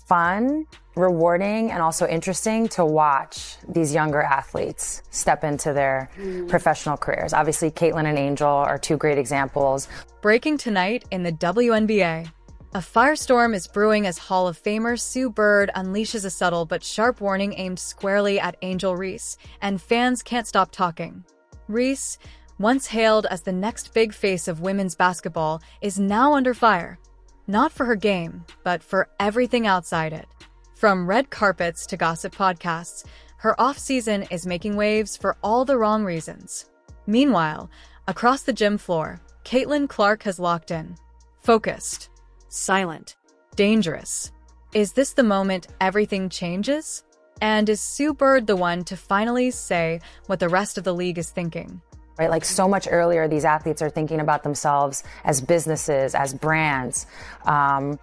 fun, rewarding, and also interesting to watch these younger athletes step into their professional careers. Obviously, Caitlin and Angel are two great examples. Breaking tonight in the WNBA. A firestorm is brewing as Hall of Famer Sue Bird unleashes a subtle but sharp warning aimed squarely at Angel Reese, and fans can't stop talking. Reese, once hailed as the next big face of women's basketball, is now under fire. Not for her game, but for everything outside it. From red carpets to gossip podcasts, her off-season is making waves for all the wrong reasons. Meanwhile, across the gym floor, Caitlin Clark has locked in. Focused. Silent. Dangerous. Is this the moment everything changes? And is Sue Bird the one to finally say what the rest of the league is thinking? Right, like so much earlier, these athletes are thinking about themselves as businesses, as brands. And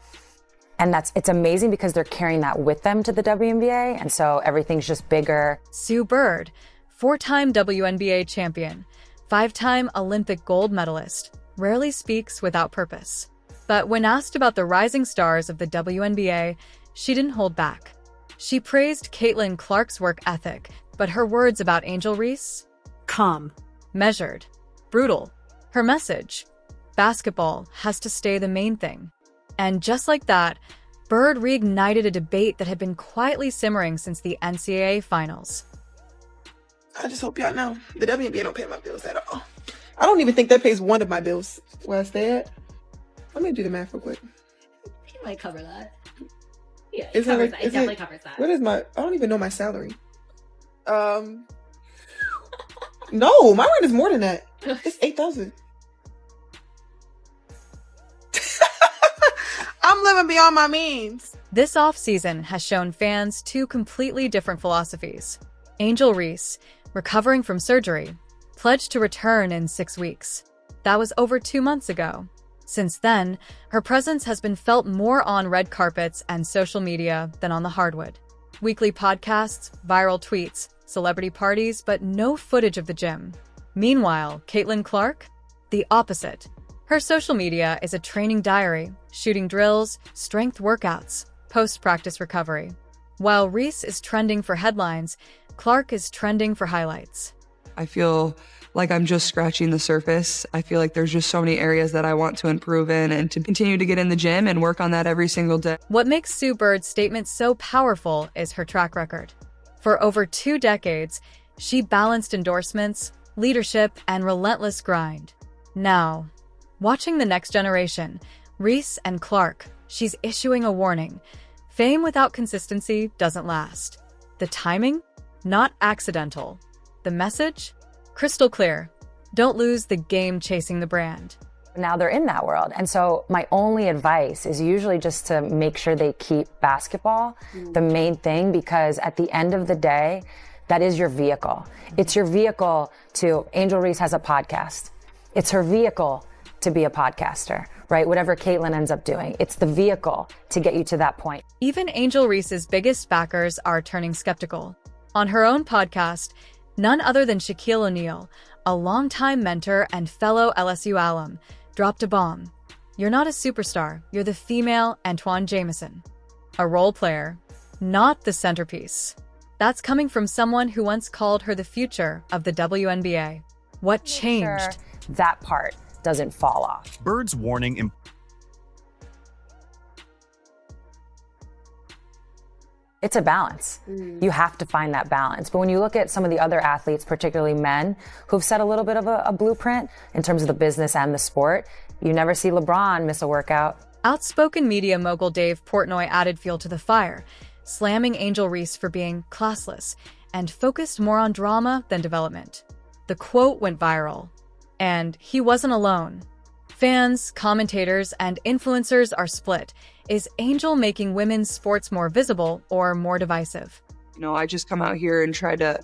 it's amazing because they're carrying that with them to the WNBA, and so everything's just bigger. Sue Bird, 4-time WNBA champion, 5-time Olympic gold medalist, rarely speaks without purpose. But when asked about the rising stars of the WNBA, she didn't hold back. She praised Caitlin Clark's work ethic, but her words about Angel Reese? Calm. Measured. Brutal. Her message? Basketball has to stay the main thing. And just like that, Bird reignited a debate that had been quietly simmering since the NCAA finals. I just hope y'all know, the WNBA don't pay my bills at all. I don't even think that pays one of my bills where I stay at. Let me do the math real quick. He might cover that. Yeah, it definitely covers that. What is I don't even know my salary. No, my rent is more than that. It's $8,000. I'm living beyond my means. This offseason has shown fans two completely different philosophies. Angel Reese, recovering from surgery, pledged to return in 6 weeks. That was over 2 months ago. Since then, her presence has been felt more on red carpets and social media than on the hardwood. Weekly podcasts, viral tweets, celebrity parties, but no footage of the gym. Meanwhile, Caitlin Clark? The opposite. Her social media is a training diary, shooting drills, strength workouts, post-practice recovery. While Reese is trending for headlines, Clark is trending for highlights. I feel like I'm just scratching the surface. I feel like there's just so many areas that I want to improve in and to continue to get in the gym and work on that every single day. What makes Sue Bird's statement so powerful is her track record. For over 2 decades, she balanced endorsements, leadership, and relentless grind. Now, watching the next generation, Reese and Clark, she's issuing a warning. Fame without consistency doesn't last. The timing? Not accidental. The message? Crystal clear. Don't lose the game chasing the brand. Now they're in that world. And so my only advice is usually just to make sure they keep basketball the main thing, because at the end of the day, that is your vehicle. It's your vehicle to, Angel Reese has a podcast. It's her vehicle to be a podcaster, right? Whatever Caitlin ends up doing, it's the vehicle to get you to that point. Even Angel Reese's biggest backers are turning skeptical. On her own podcast, none other than Shaquille O'Neal, a longtime mentor and fellow LSU alum, dropped a bomb. You're not a superstar, you're the female Antoine Jameson. A role player, not the centerpiece. That's coming from someone who once called her the future of the WNBA. What changed? Sure, that part doesn't fall off. Bird's warning. It's a balance. You have to find that balance. But when you look at some of the other athletes, particularly men, who've set a little bit of a blueprint in terms of the business and the sport, you never see LeBron miss a workout. Outspoken media mogul Dave Portnoy added fuel to the fire, slamming Angel Reese for being classless and focused more on drama than development. The quote went viral. And he wasn't alone. Fans, commentators, and influencers are split. Is Angel making women's sports more visible or more divisive? I just come out here and try to,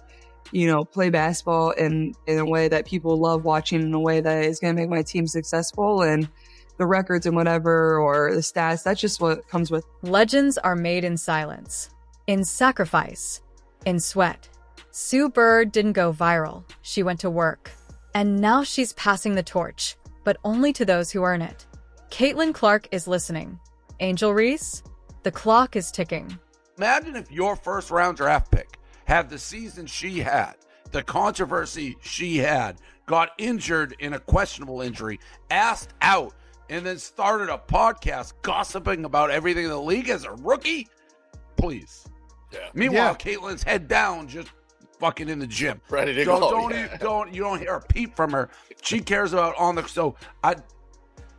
play basketball in a way that people love watching, in a way that is going to make my team successful, and the records and whatever, or the stats, that's just what comes with. Legends are made in silence, in sacrifice, in sweat. Sue Bird didn't go viral. She went to work. And now she's passing the torch, but only to those who earn it. Caitlin Clark is listening. Angel Reese? The clock is ticking. Imagine if your first round draft pick had the season she had, the controversy she had, got injured in a questionable injury, asked out, and then started a podcast gossiping about everything in the league as a rookie. Please. Yeah. Meanwhile, Caitlin's head down, just fucking in the gym. Ready to Don't, go. don't, Yeah. you don't hear a peep from her. She cares about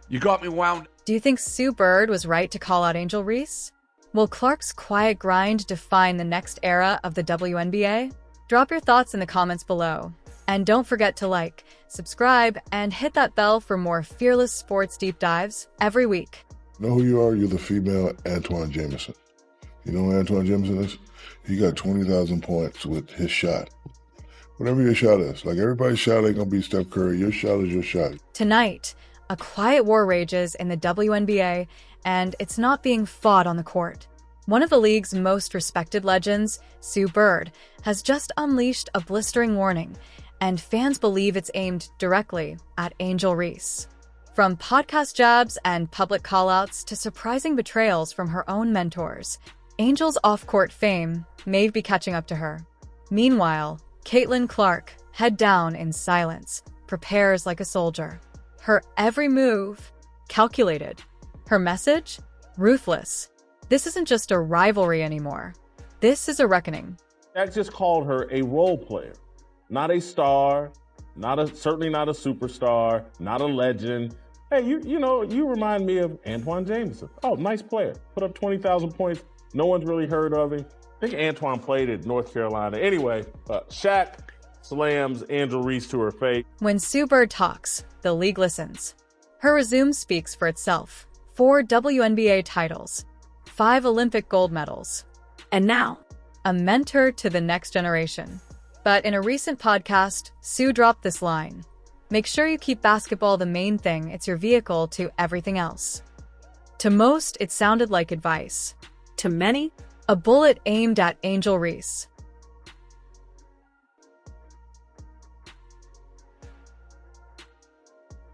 you got me wound. Do you think Sue Bird was right to call out Angel Reese? Will Clark's quiet grind define the next era of the WNBA? Drop your thoughts in the comments below. And don't forget to like, subscribe, and hit that bell for more fearless sports deep dives every week. Know who you are? You're the female Antoine Jameson. You know who Antoine Jameson is? He got 20,000 points with his shot. Whatever your shot is. Like, everybody's shot ain't gonna be Steph Curry. Your shot is your shot. Tonight, a quiet war rages in the WNBA, and it's not being fought on the court. One of the league's most respected legends, Sue Bird, has just unleashed a blistering warning, and fans believe it's aimed directly at Angel Reese. From podcast jabs and public callouts to surprising betrayals from her own mentors, Angel's off-court fame may be catching up to her. Meanwhile, Caitlin Clark, head down in silence, prepares like a soldier. Her every move, calculated. Her message, ruthless. This isn't just a rivalry anymore. This is a reckoning. Jack just called her a role player, not a star, certainly not a superstar, not a legend. Hey, you remind me of Antoine Jameson. Oh, nice player. Put up 20,000 points. No one's really heard of him. I think Antoine played at North Carolina. Anyway, Shaq slams Angel Reese to her face. When Sue Bird talks, the league listens. Her resume speaks for itself. 4 WNBA titles, 5 Olympic gold medals, and now, a mentor to the next generation. But in a recent podcast, Sue dropped this line. Make sure you keep basketball the main thing. It's your vehicle to everything else. To most, it sounded like advice. To many, a bullet aimed at Angel Reese.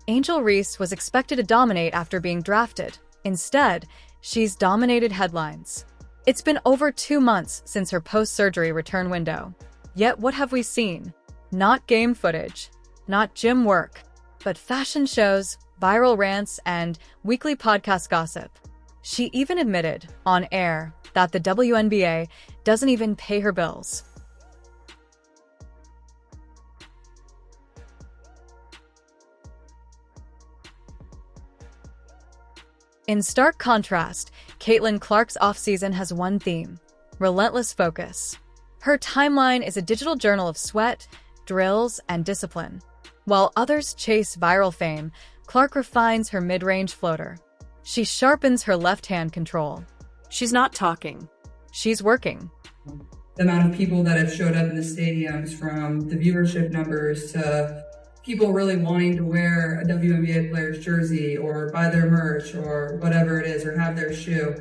Angel Reese was expected to dominate after being drafted. Instead, she's dominated headlines. It's been over 2 months since her post-surgery return window. Yet what have we seen? Not game footage, not gym work, but fashion shows, viral rants, and weekly podcast gossip. She even admitted, on air, that the WNBA doesn't even pay her bills. In stark contrast, Caitlin Clark's offseason has one theme: relentless focus. Her timeline is a digital journal of sweat, drills, and discipline. While others chase viral fame, Clark refines her mid-range floater. She sharpens her left-hand control. She's not talking. She's working. The amount of people that have showed up in the stadiums, from the viewership numbers to people really wanting to wear a WNBA player's jersey or buy their merch or whatever it is, or have their shoe.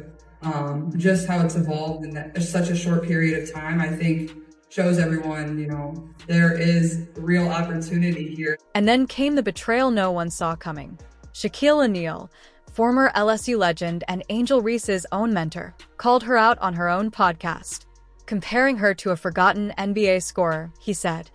Just how it's evolved in such a short period of time, I think shows everyone, there is real opportunity here. And then came the betrayal no one saw coming. Shaquille O'Neal, former LSU legend and Angel Reese's own mentor, called her out on her own podcast. Comparing her to a forgotten NBA scorer, he said,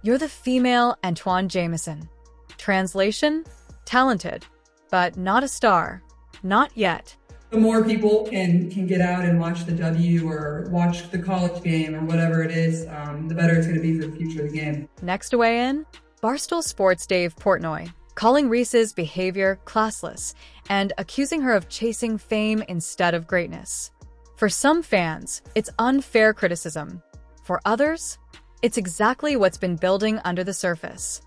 "You're the female Antoine Jameson." Translation? Talented, but not a star. Not yet. The more people can get out and watch the W or watch the college game or whatever it is, the better it's going to be for the future of the game. Next to weigh in, Barstool Sports' Dave Portnoy, calling Reese's behavior classless and accusing her of chasing fame instead of greatness. For some fans, it's unfair criticism. For others, it's exactly what's been building under the surface.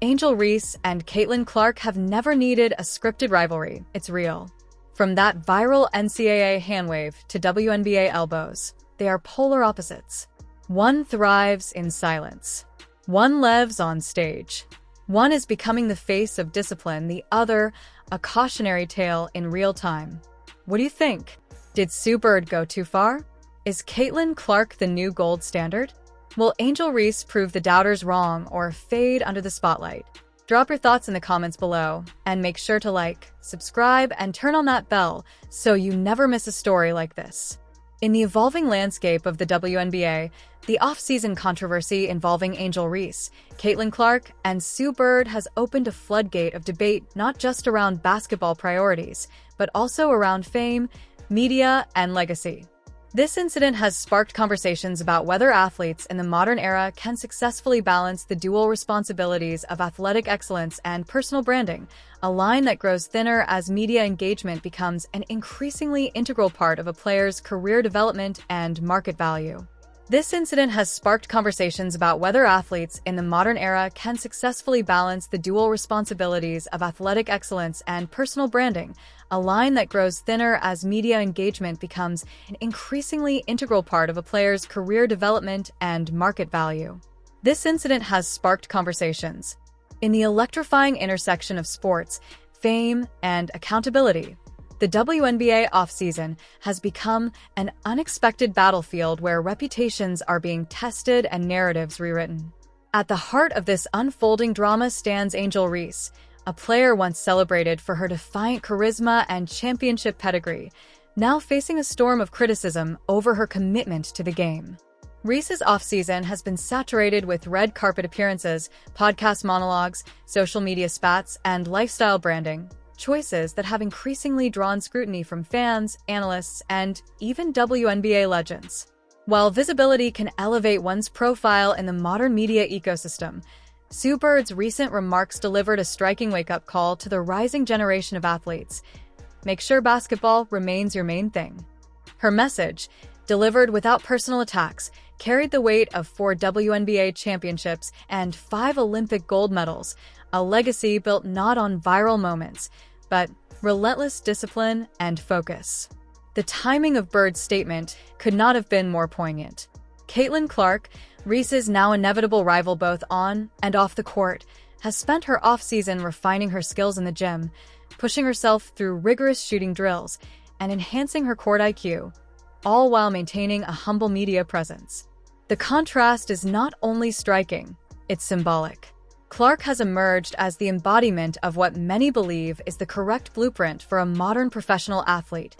Angel Reese and Caitlin Clark have never needed a scripted rivalry. It's real. From that viral NCAA handwave to WNBA elbows, they are polar opposites. One thrives in silence. One lives on stage. One is becoming the face of discipline, the other a cautionary tale in real time. What do you think? Did Sue Bird go too far? Is Caitlin Clark the new gold standard? Will Angel Reese prove the doubters wrong or fade under the spotlight? Drop your thoughts in the comments below, and make sure to like, subscribe, and turn on that bell so you never miss a story like this. In the evolving landscape of the WNBA, the off-season controversy involving Angel Reese, Caitlin Clark, and Sue Bird has opened a floodgate of debate not just around basketball priorities, but also around fame, media, and legacy. This incident has sparked conversations about whether athletes in the modern era can successfully balance the dual responsibilities of athletic excellence and personal branding, a line that grows thinner as media engagement becomes an increasingly integral part of a player's career development and market value. This incident has sparked conversations about whether athletes in the modern era can successfully balance the dual responsibilities of athletic excellence and personal branding, a line that grows thinner as media engagement becomes an increasingly integral part of a player's career development and market value. This incident has sparked conversations. In the electrifying intersection of sports, fame, and accountability, the WNBA offseason has become an unexpected battlefield where reputations are being tested and narratives rewritten. At the heart of this unfolding drama stands Angel Reese, a player once celebrated for her defiant charisma and championship pedigree, now facing a storm of criticism over her commitment to the game. Reese's offseason has been saturated with red carpet appearances, podcast monologues, social media spats, and lifestyle branding, choices that have increasingly drawn scrutiny from fans, analysts, and even WNBA legends. While visibility can elevate one's profile in the modern media ecosystem, Sue Bird's recent remarks delivered a striking wake-up call to the rising generation of athletes. Make sure basketball remains your main thing. Her message, delivered without personal attacks, carried the weight of 4 WNBA championships and 5 Olympic gold medals, a legacy built not on viral moments, but relentless discipline and focus. The timing of Bird's statement could not have been more poignant. Caitlin Clark, Reese's now inevitable rival both on and off the court, has spent her offseason refining her skills in the gym, pushing herself through rigorous shooting drills, and enhancing her court IQ, all while maintaining a humble media presence. The contrast is not only striking, it's symbolic. Clark has emerged as the embodiment of what many believe is the correct blueprint for a modern professional athlete: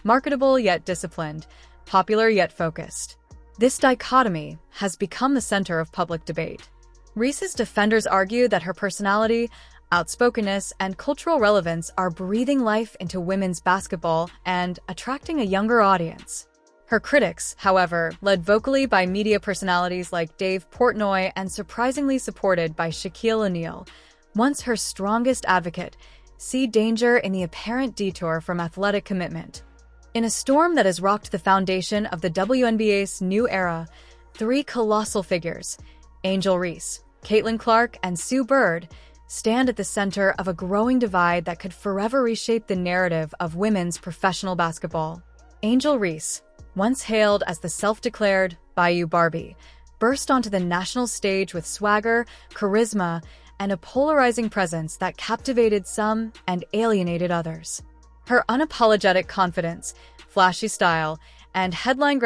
marketable yet disciplined, popular yet focused. This dichotomy has become the center of public debate. Reese's defenders argue that her personality, outspokenness, and cultural relevance are breathing life into women's basketball and attracting a younger audience. Her critics, however, led vocally by media personalities like Dave Portnoy and surprisingly supported by Shaquille O'Neal, once her strongest advocate, see danger in the apparent detour from athletic commitment. In a storm that has rocked the foundation of the WNBA's new era, 3 colossal figures, Angel Reese, Caitlin Clark, and Sue Bird, stand at the center of a growing divide that could forever reshape the narrative of women's professional basketball. Angel Reese, once hailed as the self-declared Bayou Barbie, burst onto the national stage with swagger, charisma, and a polarizing presence that captivated some and alienated others. Her unapologetic confidence, flashy style, and headline